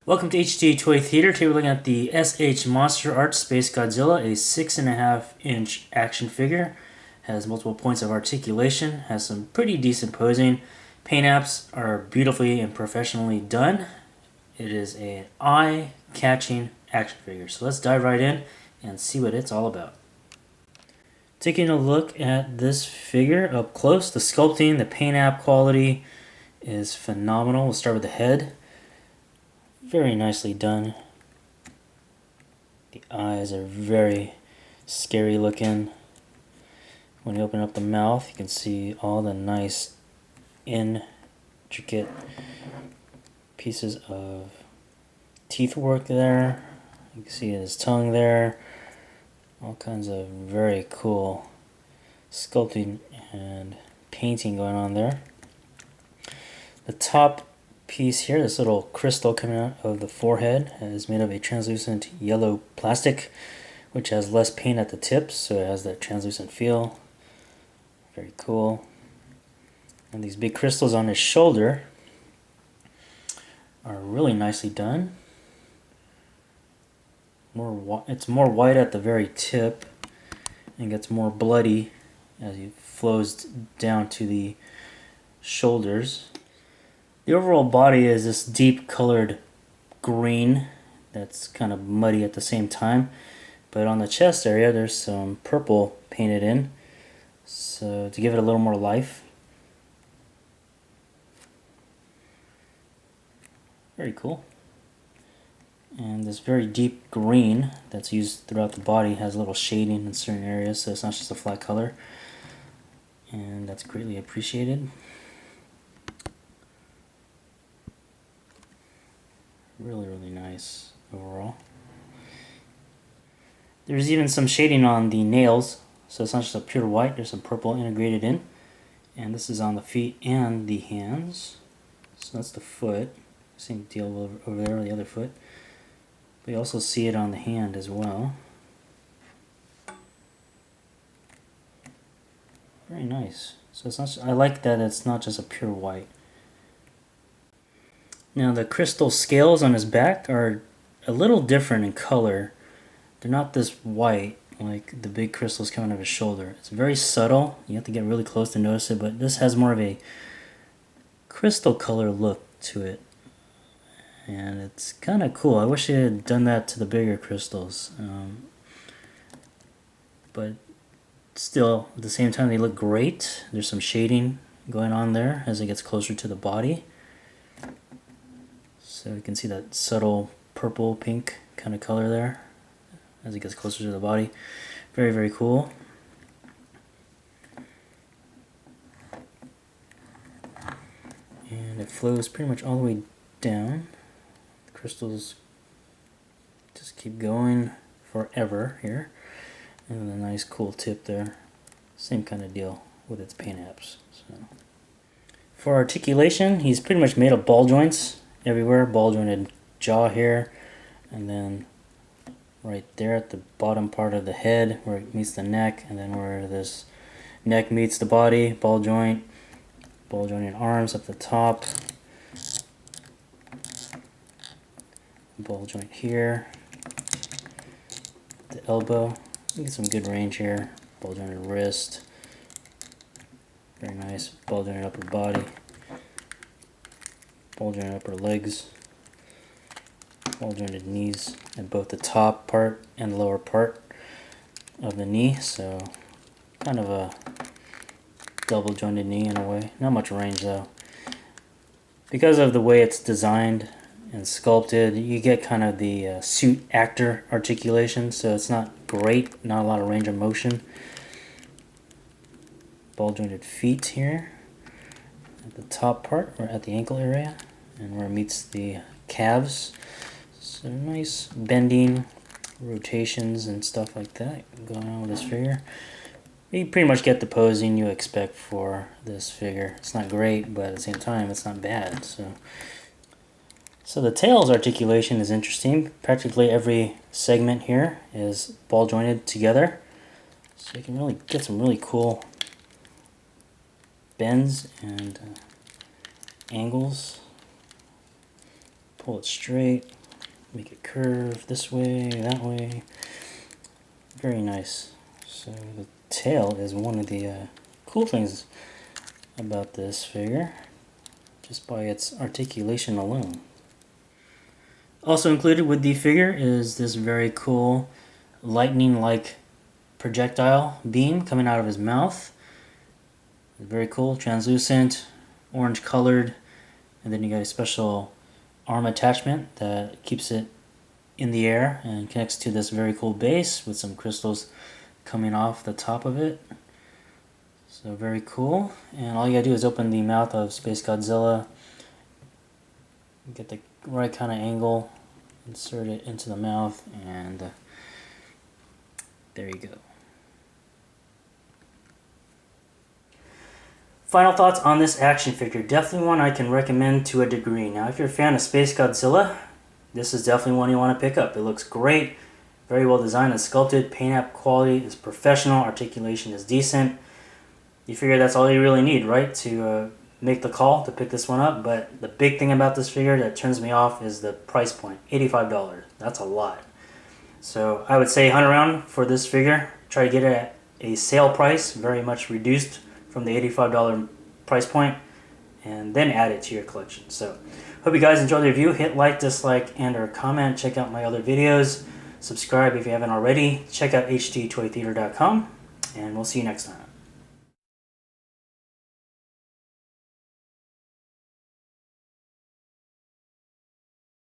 Welcome to HDToyTheater. Today we're looking at the S.H.MonsterArts Space Godzilla, a 6.5-inch action figure. Has multiple points of articulation, has some pretty decent posing. Paint apps are beautifully and professionally done. It is an eye-catching action figure. So let's dive right in and see what it's all about. Taking a look at this figure up close, the sculpting, the paint app quality is phenomenal. We'll start with the head. Very nicely done. The eyes are very scary looking. When you open up the mouth, you can see all the nice intricate pieces of teeth work there. You can see his tongue there. All kinds of very cool sculpting and painting going on there. The top piece here, this little crystal coming out of the forehead, is made of a translucent yellow plastic, which has less paint at the tips, so it has that translucent feel. Very cool. And these big crystals on his shoulder are really nicely done. It's more white at the very tip and gets more bloody as it flows down to the shoulders. The overall body is this deep colored green that's kind of muddy at the same time, but on the chest area there's some purple painted in, so to give it a little more life. Very cool. And this very deep green that's used throughout the body has a little shading in certain areas, so it's not just a flat color, and that's greatly appreciated. Really nice overall. There's even some shading on the nails, so it's not just a pure white, there's some purple integrated in. And this is on the feet and the hands. So that's the foot. Same deal over there on the other foot. But you also see it on the hand as well. Very nice. So it's not, I like that it's not just a pure white. Now the crystal scales on his back are a little different in color. They're not this white like the big crystals coming out of his shoulder. It's very subtle. You have to get really close to notice it, but this has more of a crystal color look to it. And it's kind of cool. I wish it had done that to the bigger crystals. But still, at the same time, they look great. There's some shading going on there as it gets closer to the body. So you can see that subtle purple pink kind of color there as it gets closer to the body. Very cool. And it flows pretty much all the way down. The crystals just keep going forever here. And a nice cool tip there. Same kind of deal with its paint apps. So for articulation, he's pretty much made of ball joints everywhere. Ball jointed jaw here, and then right there at the bottom part of the head where it meets the neck, and then where this neck meets the body, ball jointed arms up the top, ball joint here, the elbow. You get some good range here. Ball jointed wrist, very nice. Ball jointed upper body, ball jointed upper legs, ball jointed knees at both the top part and lower part of the knee, so kind of a double jointed knee in a way. Not much range though. Because of the way it's designed and sculpted, you get kind of the suit actor articulation, so it's not great, not a lot of range of motion. Ball jointed feet here at the top part, or at the ankle area, and where it meets the calves. So nice bending, rotations and stuff like that going on with this figure. You pretty much get the posing you expect for this figure. It's not great, but at the same time it's not bad. So the tail's articulation is interesting. Practically every segment here is ball jointed together. So you can really get some really cool bends and angles. Pull it straight, make it curve this way, that way. Very nice. So the tail is one of the cool things about this figure, just by its articulation alone. Also included with the figure is this very cool lightning-like projectile beam coming out of his mouth. Very cool, translucent, orange colored, and then you got a special arm attachment that keeps it in the air and connects to this very cool base with some crystals coming off the top of it. So very cool. And all you gotta do is open the mouth of Space Godzilla, get the right kind of angle, insert it into the mouth, and there you go. Final thoughts on this action figure. Definitely one I can recommend to a degree. Now, if you're a fan of Space Godzilla, this is definitely one you want to pick up. It looks great, very well designed and sculpted. Paint app quality is professional. Articulation is decent. You figure that's all you really need, right, to make the call to pick this one up. But the big thing about this figure that turns me off is the price point, $85. That's a lot. So I would say hunt around for this figure. Try to get it at a sale price, very much reduced from the $85 price point, and then add it to your collection. So hope you guys enjoyed the review. Hit like, dislike, and or comment. Check out my other videos. Subscribe if you haven't already. Check out HDToyTheater.com, and we'll see you next time.